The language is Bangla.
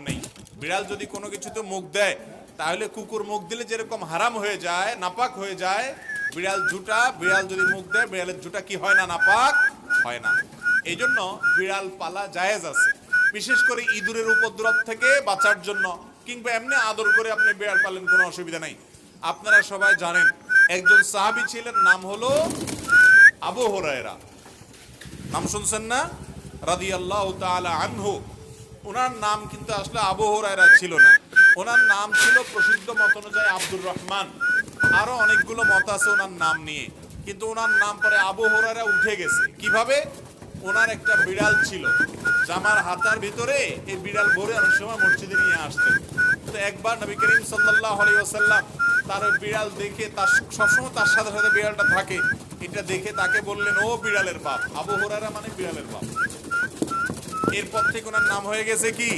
নেই। বিড়াল যদি কোনো কিছুতে মুখ দেয় তাহলে কুকুর মুখ দিলে যেরকম হারাম হয়ে যায়, নাপাক হয়ে যায়, বিড়াল যদি মুখ দেয় বিড়ালের জুটা কি হয় না, নাপাক হয় না। এই জন্য বিড়াল পালা জায়েজ আছে, বিশেষ করে ইঁদুরের উপদ্রব থেকে বাঁচার জন্য, কিংবা এমনি আদর করে আপনি বিড়াল পালেন, কোনো অসুবিধা নাই। আপনারা সবাই জানেন একজন সাহাবী ছিলেন, নাম হলো আবু হুরায়রা। নাম শুনছেন না? রাদিয়াল্লাহু তাআলা আনহু। ওনার নাম কিন্তু আসলে আবু হুরায়রা ছিল না, ওনার নাম ছিল প্রসিদ্ধ মত অনুযায়ী আব্দুর রহমান। আরো অনেকগুলো মত আছে ওনার নাম নিয়ে, কিন্তু ওনার নাম পরে আবু হুরায়রা উঠে গেছে। কিভাবে? ওনার একটা বিড়াল ছিল, জামার হাতার ভিতরে এই বিড়াল ভরে অনেক সময় মসজিদে নিয়ে আসতেন। তো একবার নবী করিম সাল্লাল্লাহু আলাইহি ওয়াসাল্লাম তার ওই বিড়াল দেখে, তার সবসময় তার সাথে সাথে বিড়ালটা থাকে, এটা দেখে তাকে বললেন, ও বিড়ালের বাপ। আবু হুরায়রা মানে বিড়ালের বাপ। এরপর থেকে ওনার নাম হয়ে গেছে কি?